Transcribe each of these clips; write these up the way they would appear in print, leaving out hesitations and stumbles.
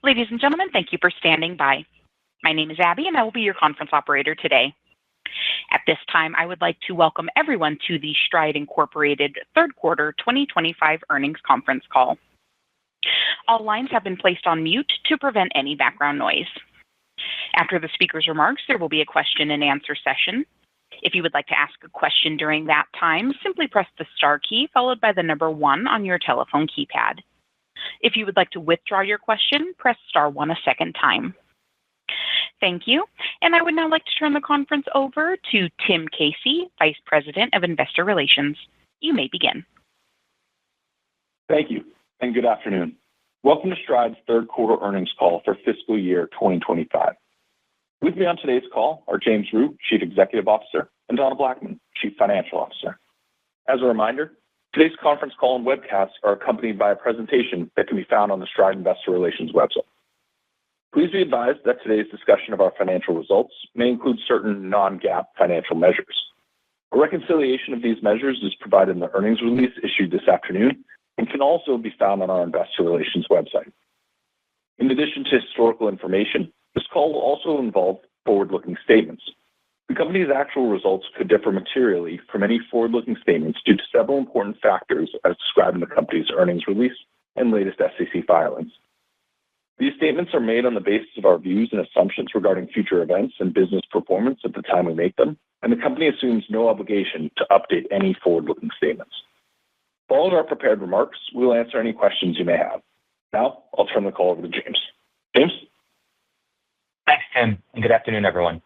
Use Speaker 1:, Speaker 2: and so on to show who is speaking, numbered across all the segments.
Speaker 1: Ladies and gentlemen, thank you for standing by. My name is Abby, and I will be your conference operator today. At this time, I would like to welcome everyone to the Stride Incorporated Third Quarter 2025 Earnings Conference Call. All lines have been placed on mute to prevent any background noise. After the speaker's remarks, there will be a question-and-answer session. If you would like to ask a question during that time, simply press the star key followed by the number 1 on your telephone keypad. If you would like to withdraw your question, press star 1 a second time. Thank you, and I would now like to turn the conference over to Tim Casey, Vice President of Investor Relations. You may begin.
Speaker 2: Thank you, and good afternoon. Welcome to Stride's third quarter earnings call for fiscal year 2025. With me on today's call are James Rhyu, Chief Executive Officer, and Donna Blackman, Chief Financial Officer. As a reminder, today's conference call and webcast are accompanied by a presentation that can be found on the Stride Investor Relations website. Please be advised that today's discussion of our financial results may include certain non-GAAP financial measures. A reconciliation of these measures is provided in the earnings release issued this afternoon and can also be found on our Investor Relations website. In addition to historical information, this call will also involve forward-looking statements. The company's actual results could differ materially from any forward-looking statements due to several important factors as described in the company's earnings release and latest SEC filings. These statements are made on the basis of our views and assumptions regarding future events and business performance at the time we make them, and the company assumes no obligation to update any forward-looking statements. Following our prepared remarks, we will answer any questions you may have. Now, I'll turn the call over to James. James?
Speaker 3: Thanks, Tim, and good afternoon, everyone.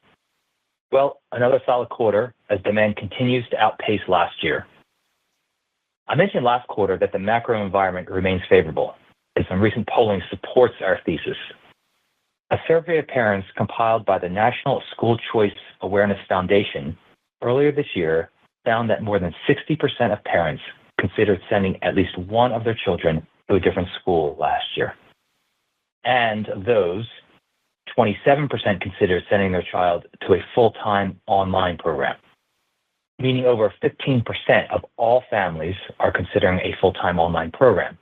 Speaker 3: Well, another solid quarter as demand continues to outpace last year. I mentioned last quarter that the macro environment remains favorable, and some recent polling supports our thesis. A survey of parents compiled by the National School Choice Awareness Foundation earlier this year found that more than 60% of parents considered sending at least one of their children to a different school last year. And of those, 27% considered sending their child to a full-time online program, meaning over 15% of all families are considering a full-time online program.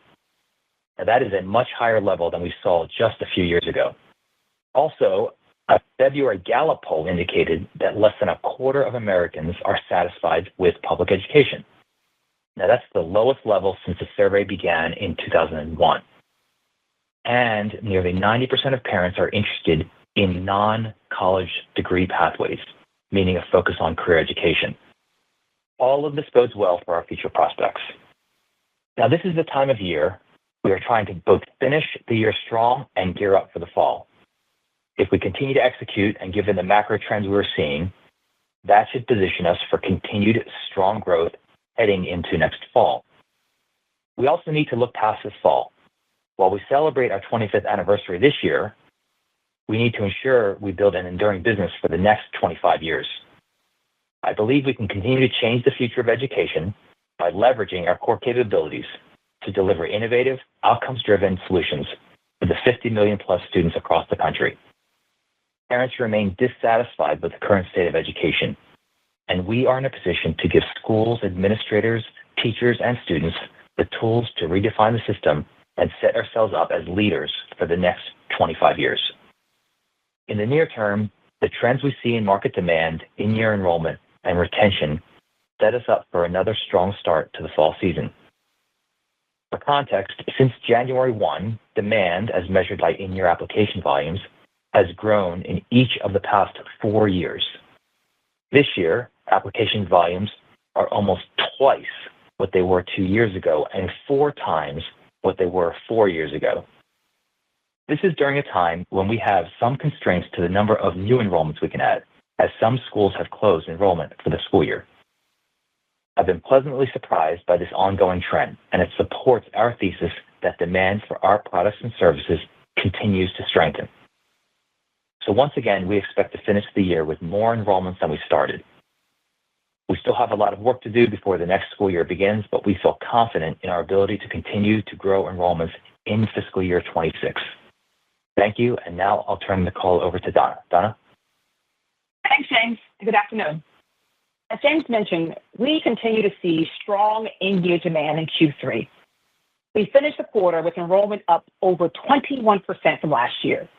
Speaker 3: Now, that is a much higher level than we saw just a few years ago. Also, a February Gallup poll indicated that less than a quarter of Americans are satisfied with public education. Now, that's the lowest level since the survey began in 2001. And nearly 90% of parents are interested in non-college degree pathways, meaning a focus on career education. All of this bodes well for our future prospects. Now, this is the time of year we are trying to both finish the year strong and gear up for the fall. If we continue to execute and given the macro trends we're seeing, that should position us for continued strong growth heading into next fall. We also need to look past this fall. While we celebrate our 25th anniversary this year, we need to ensure we build an enduring business for the next 25 years. I believe we can continue to change the future of education by leveraging our core capabilities to deliver innovative, outcomes-driven solutions for the 50 million plus students across the country. Parents remain dissatisfied with the current state of education, and we are in a position to give schools, administrators, teachers, and students the tools to redefine the system and set ourselves up as leaders for the next 25 years. In the near term, the trends we see in market demand, in-year enrollment, and retention set us up for another strong start to the fall season. For context, since January 1, demand, as measured by in-year application volumes, has grown in each of the past 4 years. This year, application volumes are almost twice what they were 2 years ago and 4 times what they were 4 years ago. This is during a time when we have some constraints to the number of new enrollments we can add, as some schools have closed enrollment for the school year. I've been pleasantly surprised by this ongoing trend, and it supports our thesis that demand for our products and services continues to strengthen. So once again, we expect to finish the year with more enrollments than we started. We still have a lot of work to do before the next school year begins, but we feel confident in our ability to continue to grow enrollments in fiscal year 26. Thank you, and now I'll turn the call over to Donna. Donna?
Speaker 4: Thanks, James. Good afternoon. As James mentioned, we continue to see strong in-year demand in Q3. We finished the quarter with enrollment up over 21% from last year,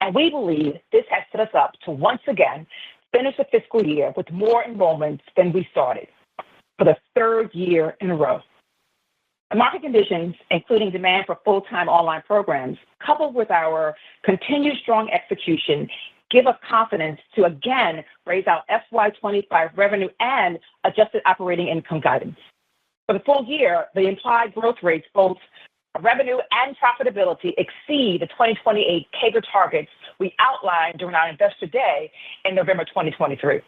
Speaker 4: and we believe this has set us up to once again finish the fiscal year with more enrollments than we started for the third year in a row. The market conditions, including demand for full-time online programs, coupled with our continued strong execution, give us confidence to again raise our FY25 revenue and adjusted operating income guidance. For the full year, the implied growth rates, both revenue and profitability, exceed the 2028 CAGR targets we outlined during our Investor Day in November 2023.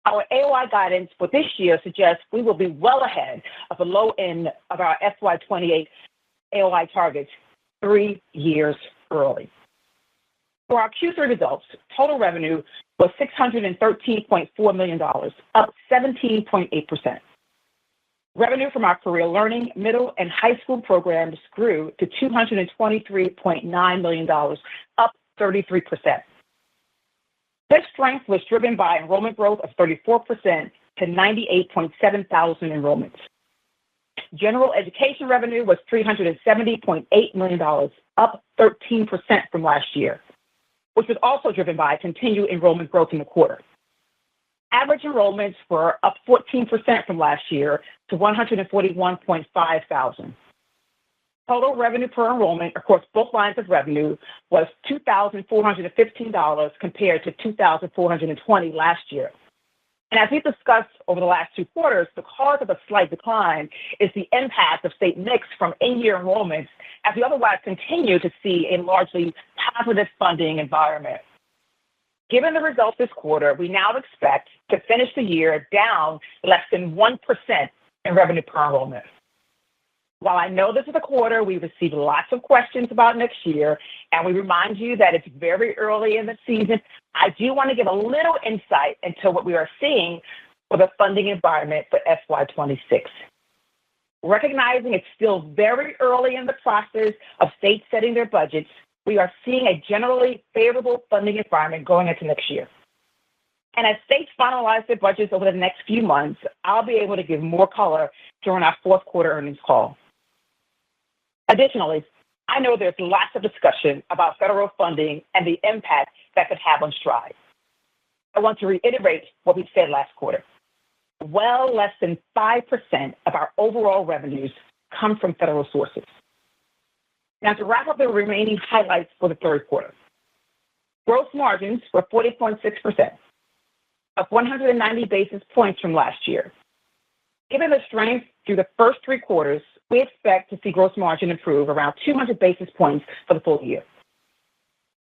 Speaker 4: Our AOI guidance for this year suggests we will be well ahead of the low end of our FY28 AOI targets 3 years early. For our Q3 results, total revenue was $613.4 million, up 17.8%. Revenue from our career learning, middle, and high school programs grew to $223.9 million, up 33%. This strength was driven by enrollment growth of 34% to 98.7 thousand enrollments. General education revenue was $370.8 million, up 13% from last year, which was also driven by continued enrollment growth in the quarter. Average enrollments were up 14% from last year to 141.5 thousand. Total revenue per enrollment across both lines of revenue was $2,415 compared to $2,420 last year. And as we've discussed over the last 2 quarters, the cause of the slight decline is the impact of state mix from in-year enrollments, as we otherwise continue to see a largely positive funding environment. Given the results this quarter, we now expect to finish the year down less than 1% in revenue per enrollment. While I know this is a quarter we receive lots of questions about next year, and we remind you that it's very early in the season, I do want to give a little insight into what we are seeing for the funding environment for FY26. Recognizing it's still very early in the process of states setting their budgets, we are seeing a generally favorable funding environment going into next year. And as states finalize their budgets over the next few months, I'll be able to give more color during our fourth quarter earnings call. Additionally, I know there's lots of discussion about federal funding and the impact that could have on Stride. I want to reiterate what we said last quarter. Well less than 5% of our overall revenues come from federal sources. Now, to wrap up the remaining highlights for the third quarter. Gross margins were 40.6%, up 190 basis points from last year. Given the strength through the first 3 quarters, we expect to see gross margin improve around 200 basis points for the full year.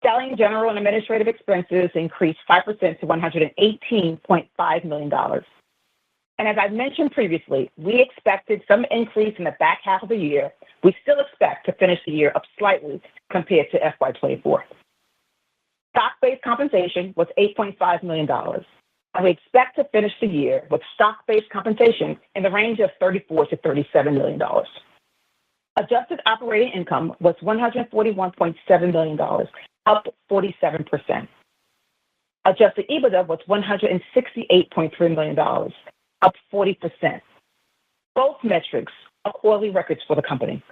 Speaker 4: Selling, general, and administrative expenses increased 5% to $118.5 million. And as I mentioned previously, we expected some increase in the back half of the year. We still expect to finish the year up slightly compared to FY24. Stock-based compensation was $8.5 million, and we expect to finish the year with stock-based compensation in the range of $34 to $37 million. Adjusted operating income was $141.7 million, up 47%. Adjusted EBITDA was $168.3 million, up 40%. Both metrics are quarterly records for the company.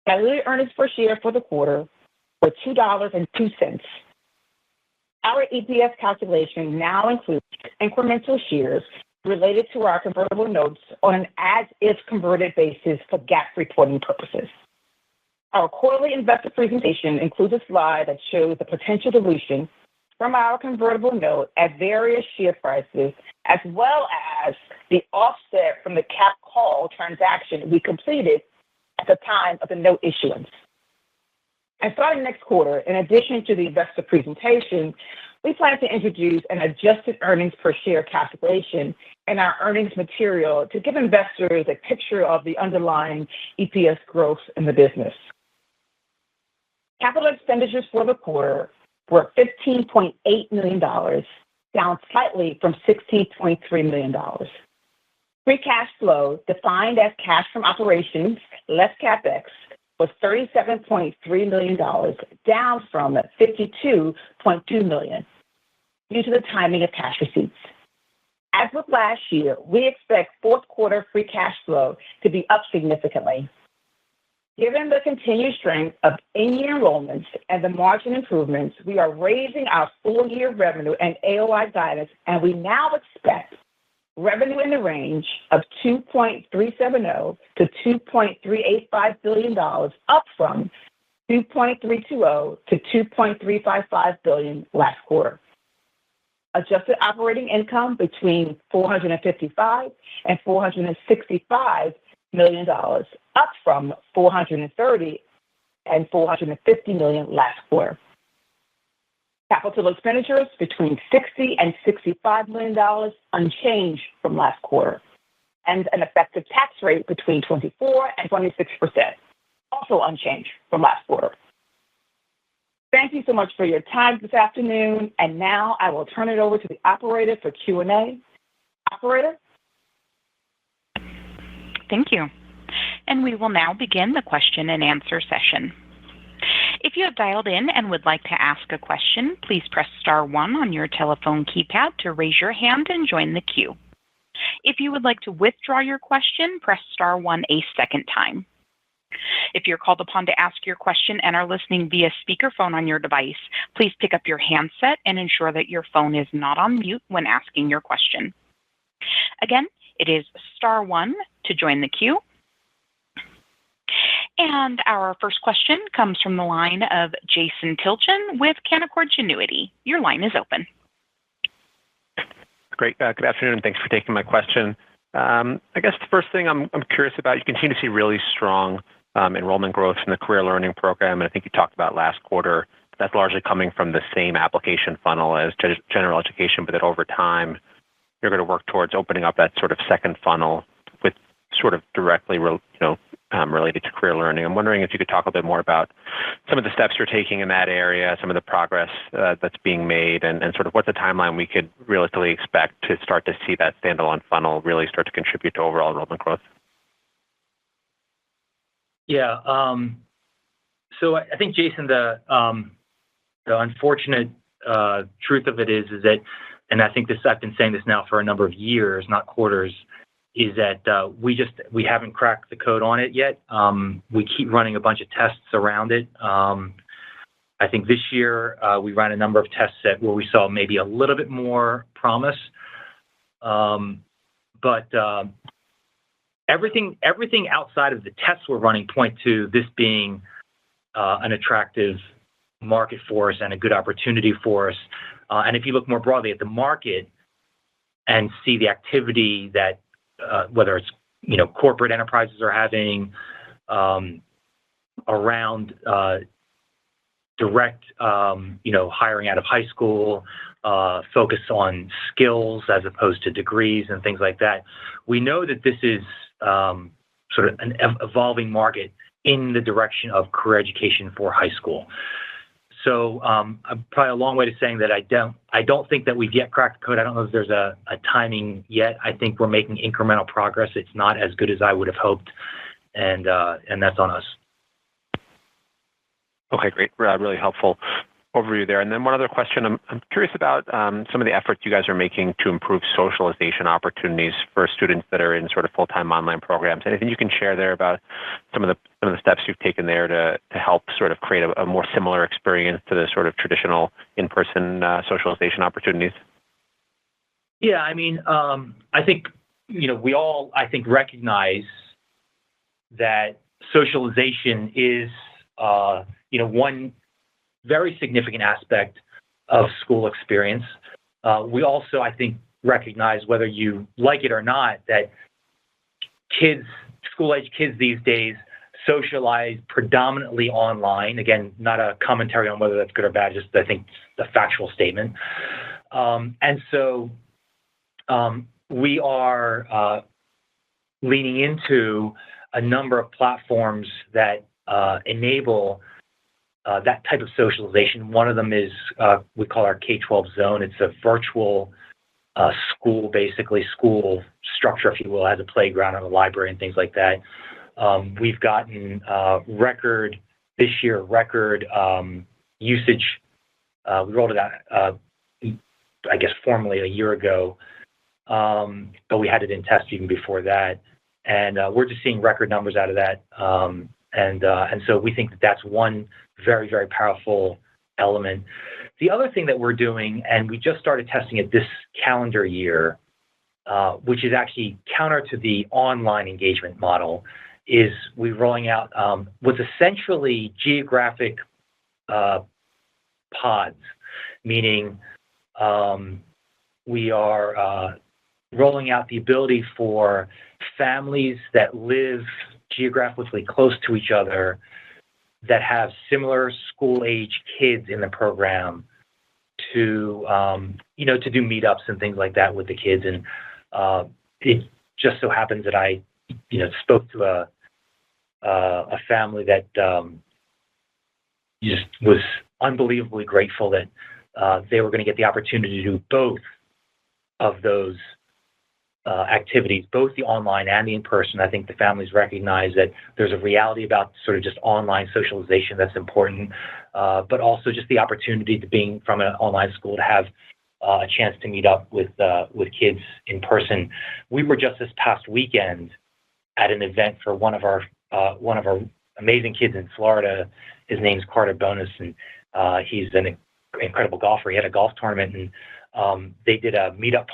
Speaker 4: Diluted earnings per share for the quarter were $2.02. Our EPS calculation now includes incremental shares related to our convertible notes on an as-if converted basis for GAAP reporting purposes. Our quarterly investor presentation includes a slide that shows the potential dilution from our convertible note at various share prices, as well as the offset from the cap call transaction we completed at the time of the note issuance. And starting next quarter, in addition to the investor presentation, we plan to introduce an adjusted earnings per share calculation in our earnings material to give investors a picture of the underlying EPS growth in the business. Capital expenditures for the quarter were $15.8 million, down slightly from $16.3 million. Free cash flow, defined as cash from operations less CapEx, was $37.3 million, down from $52.2 million due to the timing of cash receipts. As with last year, we expect fourth quarter free cash flow to be up significantly, Given the continued strength of in-year enrollments and the margin improvements, we are raising our full-year revenue and AOI guidance, and we now expect revenue in the range of $2.370 to $2.385 billion, up from $2.320 to $2.355 billion last quarter. Adjusted operating income between $455 and $465 million, up from $430 and $450 million last quarter. Capital expenditures between $60 and $65 million, unchanged from last quarter, and an effective tax rate between 24 and 26%, also unchanged from last quarter. Thank you so much for your time this afternoon, and now I will turn it over to the operator for Q&A. Operator?
Speaker 1: Thank you. And we will now begin the question and answer session. If you have dialed in and would like to ask a question, please press star 1 on your telephone keypad to raise your hand and join the queue. If you would like to withdraw your question, press star 1 a second time. If you're called upon to ask your question and are listening via speakerphone on your device, please pick up your handset and ensure that your phone is not on mute when asking your question. Again, it is star 1 to join the queue. And our first question comes from the line of Jason Tilchen with Canaccord Genuity. Your line is open.
Speaker 5: Great. Good afternoon, and thanks for taking my question. I guess the first thing I'm curious about, you continue to see really strong enrollment growth in the Career Learning program, and I think you talked about last quarter. That's largely coming from the same application funnel as general education, but that over time, you're going to work towards opening up that sort of second funnel with sort of directly related to Career Learning. I'm wondering if you could talk a bit more about some of the steps you're taking in that area, some of the progress that's being made, and sort of what the timeline we could realistically expect to start to see that standalone funnel really start to contribute to overall enrollment growth.
Speaker 3: Yeah. So I think, Jason, the unfortunate truth of it is that, and I think I've been saying this now for a number of years, not quarters, is that we haven't cracked the code on it yet. We keep running a bunch of tests around it. I think this year we ran a number of tests where we saw maybe a little bit more promise. But everything outside of the tests we're running point to this being an attractive market for us and a good opportunity for us. And if you look more broadly at the market and see the activity that whether it's corporate enterprises are having around direct hiring out of high school, focus on skills as opposed to degrees and things like that, we know that this is sort of an evolving market in the direction of career education for high school. So probably a long way to saying that I don't think that we've yet cracked the code. I don't know if there's a timing yet. I think we're making incremental progress. It's not as good as I would have hoped, and that's on us.
Speaker 5: Okay, great. Really helpful overview there. And then one other question. I'm curious about some of the efforts you guys are making to improve socialization opportunities for students that are in sort of full-time online programs. Anything you can share there about some of the steps you've taken there to help sort of create a more similar experience to the sort of traditional in-person socialization opportunities?
Speaker 3: Yeah, I mean, I think we all recognize that socialization is one very significant aspect of school experience. We also, I think, recognize, whether you like it or not, that school-age kids these days socialize predominantly online. Again, not a commentary on whether that's good or bad, just I think the factual statement. And so we are leaning into a number of platforms that enable that type of socialization. One of them is we call our K12 zone. It's a virtual school, basically school structure, if you will, has a playground and a library and things like that. We've gotten record usage. We rolled it out, I guess, formally a year ago, but we had it in test even before that. And we're just seeing record numbers out of that. And so we think that that's one very, very powerful element. The other thing that we're doing, and we just started testing it this calendar year, which is actually counter to the online engagement model, is we're rolling out what's essentially geographic pods, meaning we are rolling out the ability for families that live geographically close to each other that have similar school-age kids in the program to, to do meetups and things like that with the kids. And it just so happens that I, spoke to a family that just was unbelievably grateful that they were going to get the opportunity to do both of those activities, both the online and the in-person. I think the families recognize that there's a reality about sort of just online socialization that's important, but also just the opportunity to being from an online school to have a chance to meet up with kids in person. We were just this past weekend at an event for one of our amazing kids in Florida. His name's Carter Bonus, and he's an incredible golfer. He had a golf tournament, and they did a meetup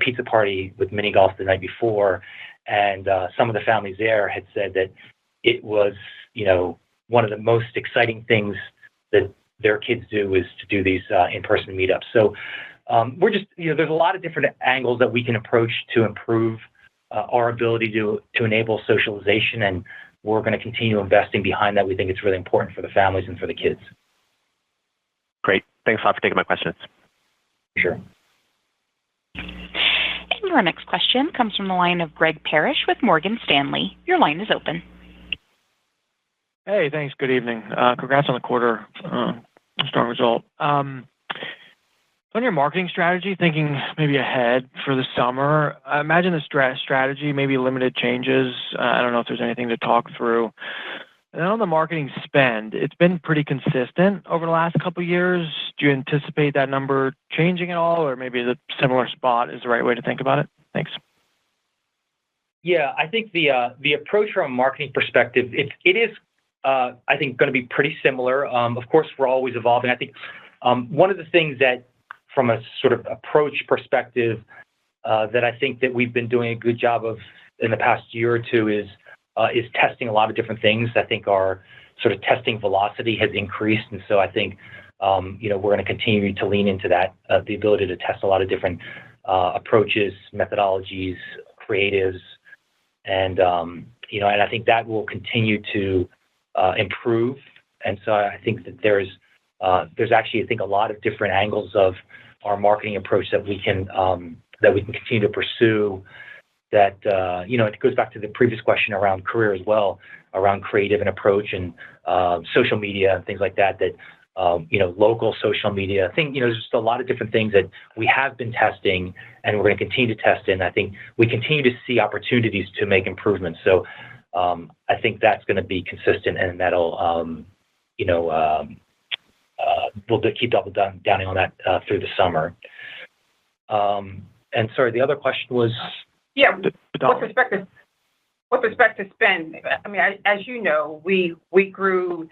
Speaker 3: pizza party with mini golf the night before, and some of the families there had said that it was, one of the most exciting things that their kids do is to do these in-person meetups. So we're just, there's a lot of different angles that we can approach to improve our ability to enable socialization, and we're going to continue investing behind that. We think it's really important for the families and for the kids.
Speaker 5: Great. Thanks a lot for taking my questions.
Speaker 3: Sure.
Speaker 1: And your next question comes from the line of Greg Parrish with Morgan Stanley. Your line is open.
Speaker 6: Hey, thanks. Good evening. Congrats on the quarter. Strong result. On your marketing strategy, thinking maybe ahead for the summer, I imagine the strategy, maybe limited changes. I don't know if there's anything to talk through. And then on the marketing spend, it's been pretty consistent over the last couple of years. Do you anticipate that number changing at all, or maybe the similar spot is the right way to think about it? Thanks.
Speaker 3: Yeah, I think the approach from a marketing perspective, it is, I think, going to be pretty similar. Of course, we're always evolving. I think one of the things that, from a sort of approach perspective, that I think that we've been doing a good job of in the past year or two is testing a lot of different things. I think our sort of testing velocity has increased, and so I think we're going to continue to lean into that, the ability to test a lot of different approaches, methodologies, creatives, and and I think that will continue to improve. And so I think that there's actually, I think, a lot of different angles of our marketing approach that we can continue to pursue. That it goes back to the previous question around career as well, around creative and approach and social media and things like that. Local social media. I think there's just a lot of different things that we have been testing, and we're going to continue to test. And I think we continue to see opportunities to make improvements. So I think that's going to be consistent, and that'll we'll keep downing on that through the summer. And sorry, the other question was.
Speaker 4: Yeah, with respect to spend, I mean, as you know, we grew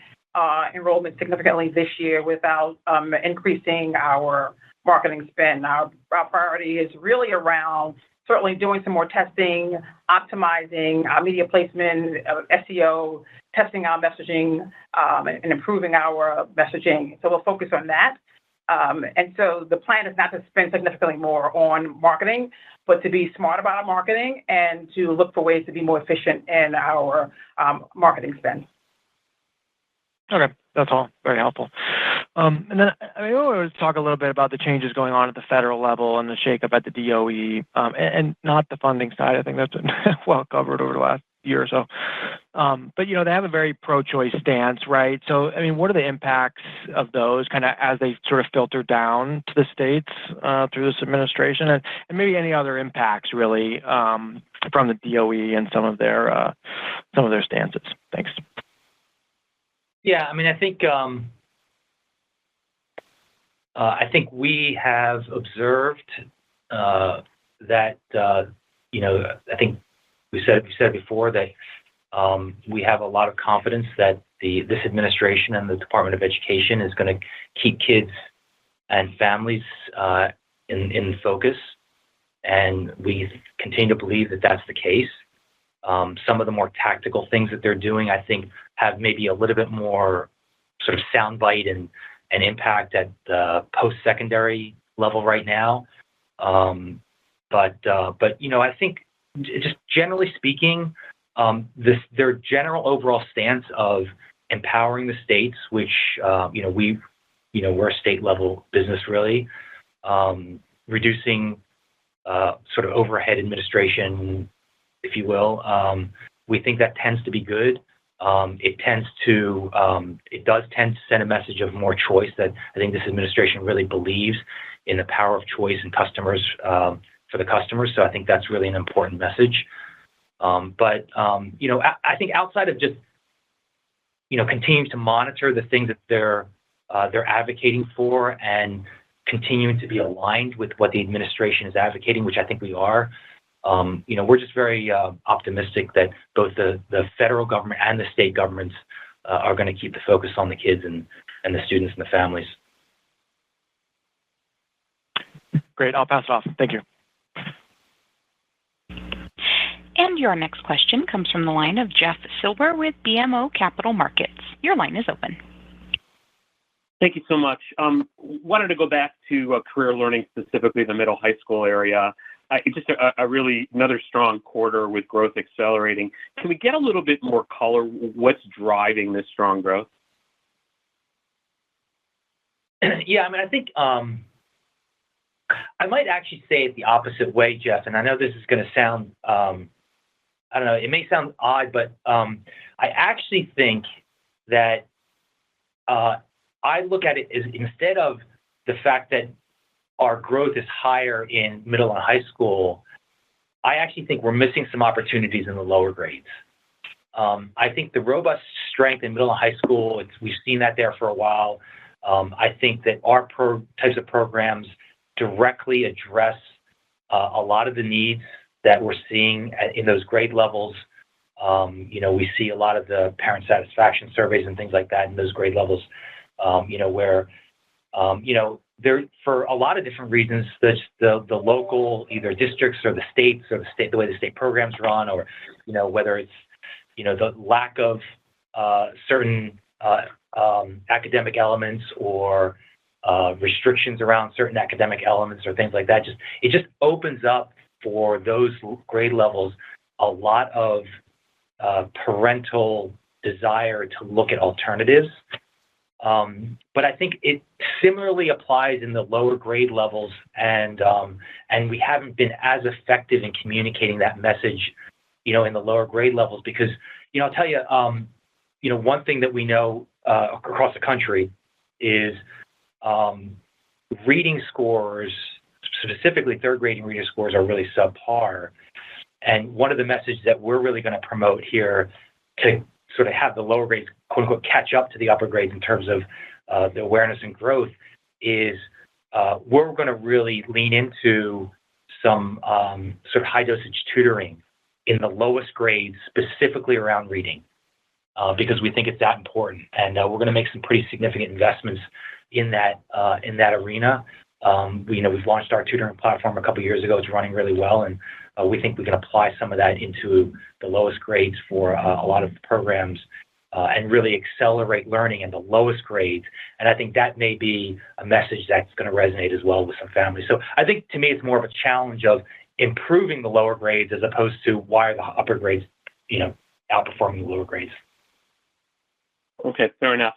Speaker 4: enrollment significantly this year without increasing our marketing spend. Our priority is really around certainly doing some more testing, optimizing our media placement, SEO, testing our messaging, and improving our messaging. So we'll focus on that. And so the plan is not to spend significantly more on marketing, but to be smart about our marketing and to look for ways to be more efficient in our marketing spend.
Speaker 6: Okay, that's all very helpful. And then I want to talk a little bit about the changes going on at the federal level and the shakeup at the DOE, and not the funding side. I think that's been well covered over the last year or so. But they have a very pro-choice stance, right? So I mean, what are the impacts of those kind of as they sort of filter down to the states through this administration, and maybe any other impacts really from the DOE and some of their stances? Thanks.
Speaker 3: Yeah, I mean, I think we have observed that I think we said before that We have a lot of confidence that this administration and the Department of Education is going to keep kids and families in focus, and we continue to believe that that's the case. Some of the more tactical things that they're doing, I think, have maybe a little bit more sort of soundbite and impact at the post-secondary level right now. But I think just generally speaking, their general overall stance of empowering the states, which we're a state level business really, reducing sort of overhead administration, if you will. We think that tends to be good. It does tend to send a message of more choice that I think this administration really believes in the power of choice and customers for the customers. So I think that's really an important message. But I think outside of just continuing to monitor the things that they're advocating for and continuing to be aligned with what the administration is advocating, which I think we are. We're just very optimistic that both the federal government and the state governments are going to keep the focus on the kids and the students and the families.
Speaker 6: Great. I'll pass it off. Thank you.
Speaker 1: And your next question comes from the line of Jeff Silber with BMO Capital Markets. Your line is open.
Speaker 7: Thank you so much. Wanted to go back to career learning, specifically the middle high school area. Just a really another strong quarter with growth accelerating. Can we get a little bit more color? What's driving this strong growth?
Speaker 3: Yeah, I think I might actually say it the opposite way, Jeff. And I know this is going to sound, I don't know, it may sound odd, but I actually think that I look at it as instead of the fact that our growth is higher in middle and high school, I actually think we're missing some opportunities in the lower grades. I think the robust strength in middle and high school, we've seen that there for a while. I think that our types of programs directly address a lot of the needs that we're seeing in those grade levels. We see a lot of the parent satisfaction surveys and things like that in those grade levels, where there, for a lot of different reasons, the local either districts or the states or the way the state programs run, or whether it's the lack of certain academic elements or restrictions around certain academic elements or things like that. It just opens up for those grade levels a lot of parental desire to look at alternatives. But I think it similarly applies in the lower grade levels, and we haven't been as effective in communicating that message, in the lower grade levels, because, I'll tell you, one thing that we know across the country is reading scores, specifically third grade reading scores, are really subpar. And one of the messages that we're really going to promote here to sort of have the lower grades, quote unquote, catch up to the upper grades in terms of the awareness and growth is we're going to really lean into some sort of high dosage tutoring in the lowest grades, specifically around reading, because we think it's that important. And we're going to make some pretty significant investments in that arena. We've launched our tutoring platform a couple of years ago. It's running really well, and we think we can apply some of that into the lowest grades for a lot of programs and really accelerate learning in the lowest grades. And I think that may be a message that's going to resonate as well with some families. So I think, to me, it's more of a challenge of improving the lower grades as opposed to why are the upper grades, outperforming the lower grades.
Speaker 7: Okay, fair enough.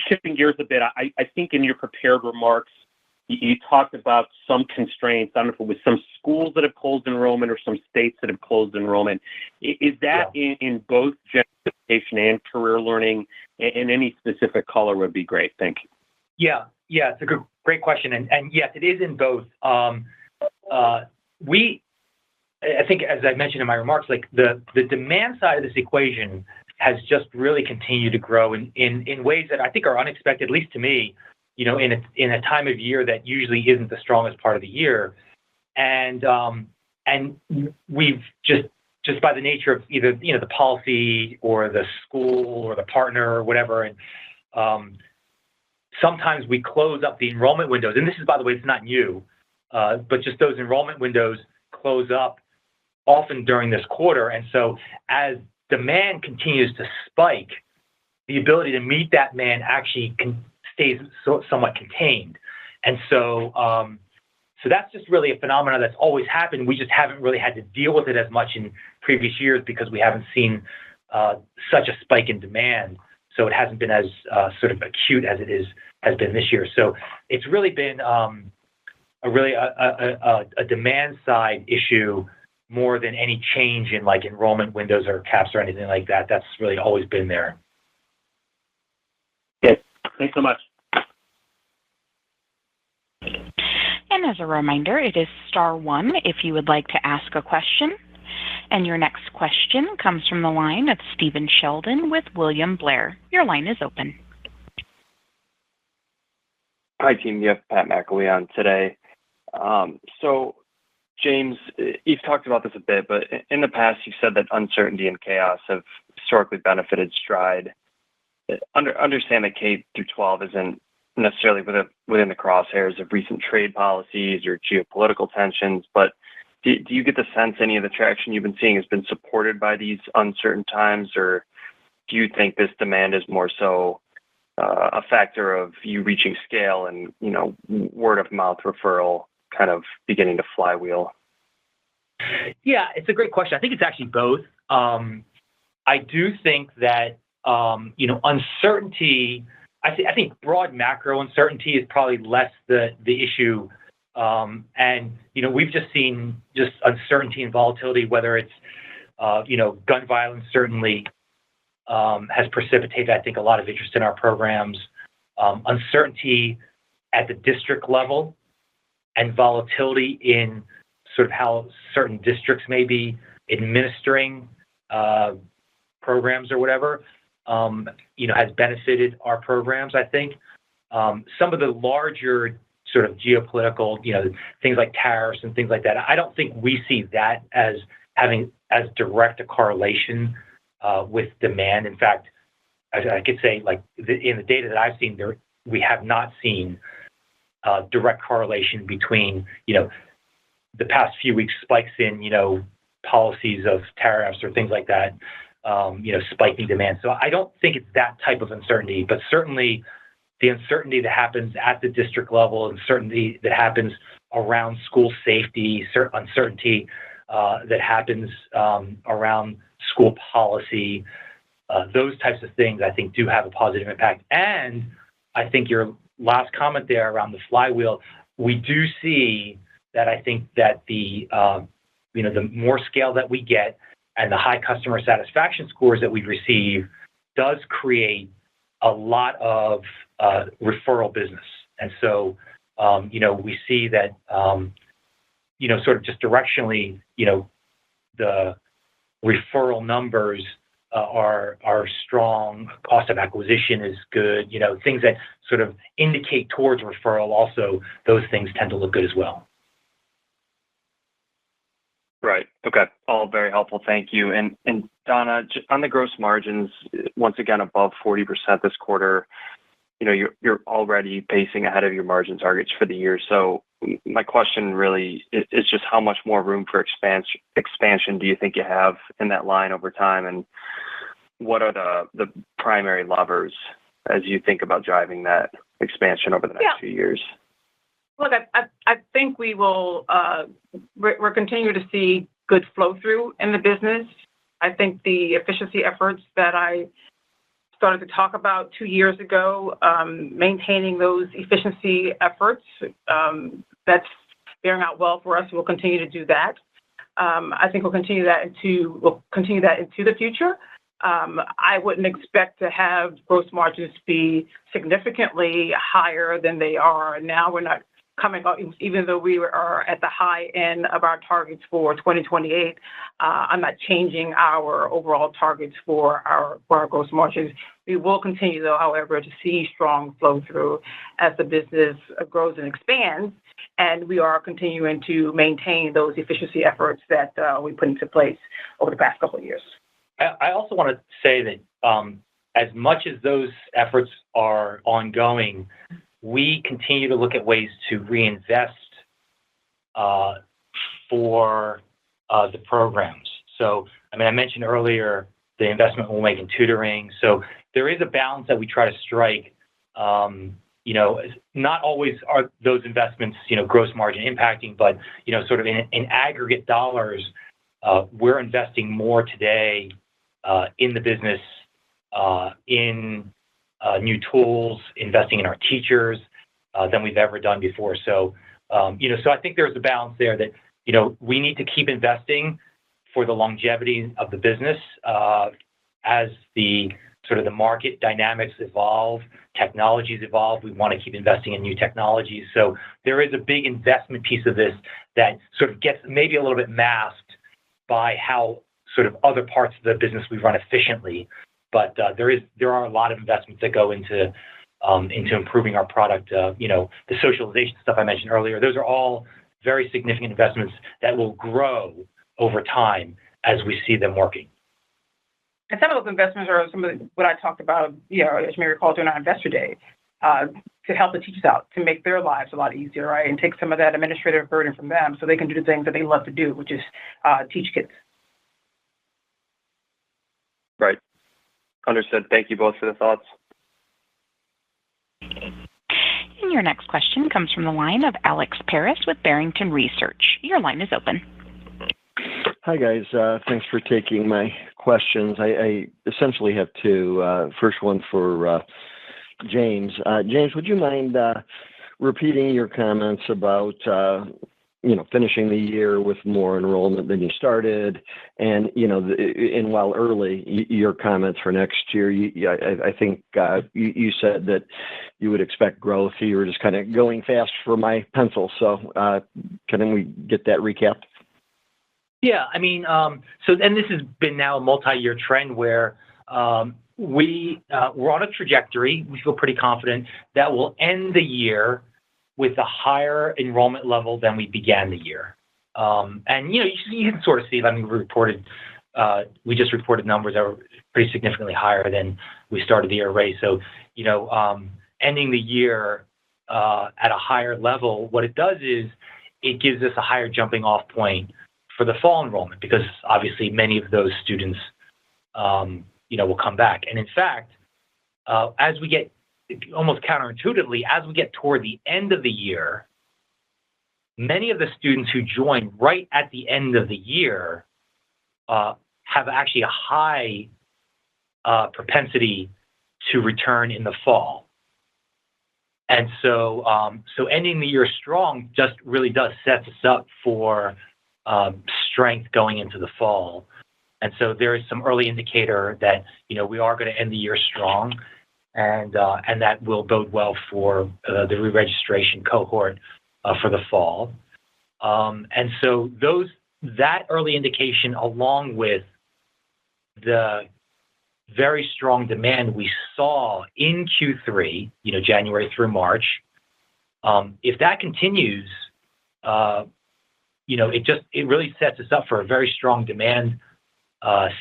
Speaker 7: Shifting gears a bit, I think in your prepared remarks, you talked about some constraints. I don't know if it was some schools that have closed enrollment or some states that have closed enrollment. Is that in both general education and career learning? And any specific color would be great. Thank you.
Speaker 3: Yeah, it's a great question. And yes, it is in both. I think, as I mentioned in my remarks, like the demand side of this equation has just really continued to grow in ways that I think are unexpected, at least to me, in a time of year that usually isn't the strongest part of the year. And we've just just by the nature of either, the policy or the school or the partner or whatever. And sometimes we close up the enrollment windows. And this is, by the way, it's not new, but just those enrollment windows close up often during this quarter. And so as demand continues to spike, the ability to meet that demand actually stays somewhat contained. And so, so that's just really a phenomenon that's always happened. We just haven't really had to deal with it as much in previous years because we haven't seen such a spike in demand. So it hasn't been as sort of acute as it has been this year. So it's really been a demand side issue more than any change in like enrollment windows or caps or anything like that. That's really always been there.
Speaker 7: Okay, thanks so much.
Speaker 1: And as a reminder, it is star one if you would like to ask a question. And your next question comes from the line of Stephen Sheldon with William Blair. Your line is open.
Speaker 8: Hi, team. You have Pat McAlee on today. So, James, you've talked about this a bit, but in the past, you said that uncertainty and chaos have historically benefited Stride. Understand that K12 isn't necessarily within the crosshairs of recent trade policies or geopolitical tensions, but do you get the sense any of the traction you've been seeing has been supported by these uncertain times, or do you think this demand is more so a factor of you reaching scale and, word of mouth referral kind of beginning to flywheel?
Speaker 3: Yeah, it's a great question. I think it's actually both. I do think that, uncertainty, I think broad macro uncertainty is probably less the issue. And, we've just seen just uncertainty and volatility, whether it's, gun violence certainly has precipitated, I think, a lot of interest in our programs. Uncertainty at the district level and volatility in sort of how certain districts may be administering programs or whatever, has benefited our programs, I think. Some of the larger sort of geopolitical, things like tariffs and things like that, I don't think we see that as having as direct a correlation with demand. In fact, I could say, like, in the data that I've seen, we have not seen direct correlation between, the past few weeks spikes in, policies of tariffs or things like that, spiking demand. So I don't think it's that type of uncertainty, but certainly the uncertainty that happens at the district level, uncertainty that happens around school safety, uncertainty that happens around school policy, those types of things, I think, do have a positive impact. And I think your last comment there around the flywheel, we do see that. I think that the more scale that we get and the high customer satisfaction scores that we receive does create a lot of referral business. And so, we see that, sort of just directionally, the referral numbers are strong, cost of acquisition is good, things that sort of indicate towards referral also, those things tend to look good as well.
Speaker 8: Right. Okay. All very helpful. Thank you. And Donna, on the gross margins, once again, above 40% this quarter, you're already pacing ahead of your margin targets for the year. So my question really is just how much more room for expansion do you think you have in that line over time? And what are the primary levers as you think about driving that expansion over the next few years?
Speaker 4: Look, I think we will, we're continuing to see good flow through in the business. I think the efficiency efforts that I started to talk about 2 years ago, maintaining those efficiency efforts, that's bearing out well for us. We'll continue to do that. I think we'll continue that into the future. I wouldn't expect to have gross margins be significantly higher than they are now. We're not coming up, even though we are at the high end of our targets for 2028, I'm not changing our overall targets for our gross margins. We will continue, though, however, to see strong flow through as the business grows and expands, and we are continuing to maintain those efficiency efforts that we put into place over the past couple of years.
Speaker 3: I also want to say that as much as those efforts are ongoing, we continue to look at ways to reinvest for the programs. So, I mean, I mentioned earlier the investment we'll make in tutoring. So there is a balance that we try to strike. Not always are those investments, gross margin impacting, but, sort of in aggregate dollars, we're investing more today in the business, in new tools, investing in our teachers than we've ever done before. So, so I think there's a balance there that, we need to keep investing for the longevity of the business as the sort of the market dynamics evolve, technologies evolve. We want to keep investing in new technologies. So there is a big investment piece of this that sort of gets maybe a little bit masked by how sort of other parts of the business we run efficiently. But there are a lot of investments that go into improving our product. The socialization stuff I mentioned earlier, those are all very significant investments that will grow over time as we see them working.
Speaker 4: And some of those investments are some of what I talked about, as you may recall, during our Investor Day, to help the teachers out, to make their lives a lot easier, right, and take some of that administrative burden from them so they can do the things that they love to do, which is teach kids.
Speaker 8: Right. Understood. Thank you both for the thoughts.
Speaker 1: And your next question comes from the line of Alex Paris with Barrington Research. Your line is open.
Speaker 9: Hi, guys. Thanks for taking my questions. I essentially have two. First one for James. James, would you mind repeating your comments about finishing the year with more enrollment than you started, and and while early, your comments for next year? I think you said that you would expect growth. You were just kind of going fast for my pencil. So can we get that recapped?
Speaker 3: Yeah, I mean, and this has been now a multi-year trend where we're on a trajectory. We feel pretty confident that we'll end the year with a higher enrollment level than we began the year. And you can sort of see. I mean, we just reported numbers that were pretty significantly higher than we started the year already. So ending the year at a higher level, what it does is it gives us a higher jumping off point for the fall enrollment, because obviously many of those students, will come back. And in fact, as we get almost counterintuitively, as we get toward the end of the year, many of the students who join right at the end of the year have actually a high propensity to return in the fall. And so, ending the year strong just really does set us up for strength going into the fall. And so there is some early indicator that, we are going to end the year strong, and that will bode well for the re-registration cohort for the fall. And so that early indication, along with the very strong demand we saw in Q3, January through March, if that continues, it really sets us up for a very strong demand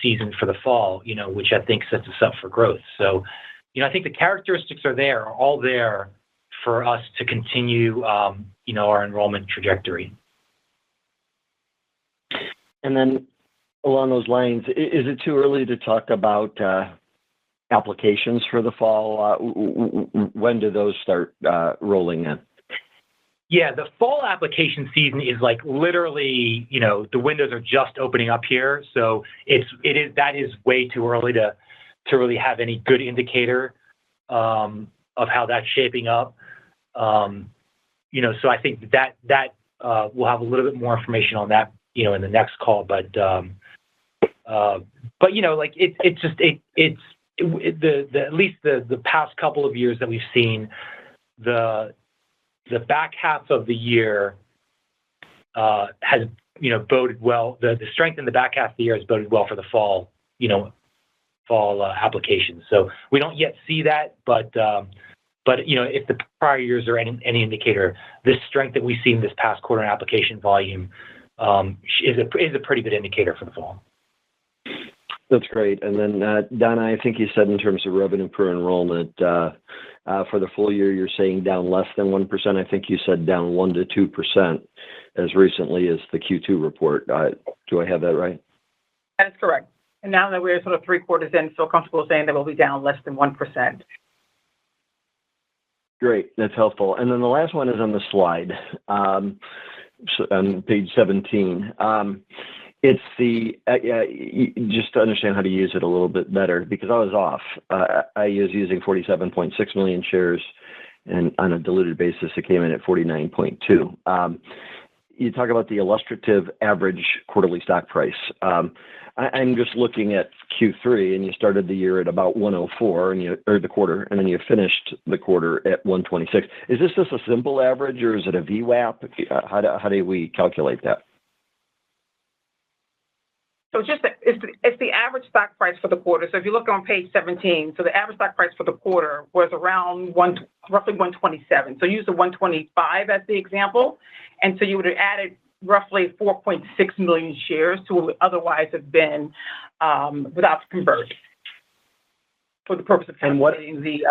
Speaker 3: season for the fall, which I think sets us up for growth. So, I think the characteristics are all there for us to continue, our enrollment trajectory.
Speaker 9: And then along those lines, is it too early to talk about applications for the fall? When do those start rolling in?
Speaker 3: Yeah, the fall application season is like literally, the windows are just opening up here. So that is way too early to really have any good indicator of how that's shaping up. So I think that we'll have a little bit more information on that, in the next call. But it's just at least the past couple of years that we've seen, the the back half of the year has, boded well. The strength in the back half of the year has boded well for the fall, applications. So we don't yet see that, but if the prior years are any indicator, this strength that we've seen this past quarter in application volume is a pretty good indicator for the fall.
Speaker 9: That's great. And then, Donna, I think you said in terms of revenue per enrollment, for the full year, you're saying down less than 1%. I think you said down 1 to 2% as recently as the Q2 report. Do I have that right?
Speaker 4: That is correct. And now that we're sort of 3 quarters in, feel comfortable saying that we'll be down less than 1%.
Speaker 9: Great. That's helpful. And then the last one is on the slide, so on page 17. It's the, just to understand how to use it a little bit better, because I was off. I was using 47.6 million shares, and on a diluted basis, it came in at 49.2. You talk about the illustrative average quarterly stock price. I'm just looking at Q3, and you started the year at about 104, or the quarter, and then you finished the quarter at 126. Is this just a simple average, or is it a VWAP? How do we calculate that?
Speaker 4: So it's the average stock price for the quarter. So if you look on page 17, so the average stock price for the quarter was around roughly 127. So use the 125 as the example. And so you would have added roughly 4.6 million shares to what would otherwise have been without the conversion for the purpose of calculating the...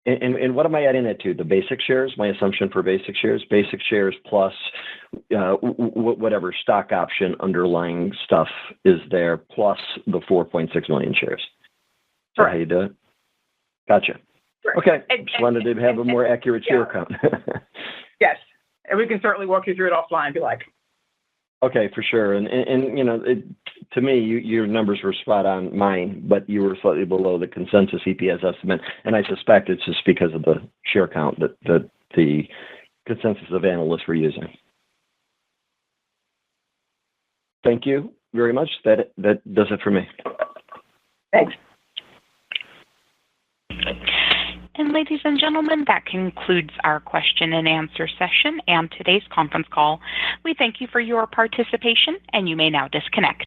Speaker 9: And what am I adding that to? The basic shares, my assumption for basic shares plus whatever stock option underlying stuff is there, plus the 4.6 million shares. Is that how you do it? Gotcha.
Speaker 4: Right.
Speaker 9: Okay. Just wanted to have a more accurate share count.
Speaker 4: Yes. And we can certainly walk you through it offline if you like.
Speaker 9: Okay, for sure. And to me, your numbers were spot on mine, but you were slightly below the consensus EPS estimate. And I suspect it's just because of the share count that the consensus of analysts were using. Thank you very much. That does it for me.
Speaker 4: Thanks.
Speaker 1: And ladies and gentlemen, that concludes our question and answer session and today's conference call. We thank you for your participation, and you may now disconnect.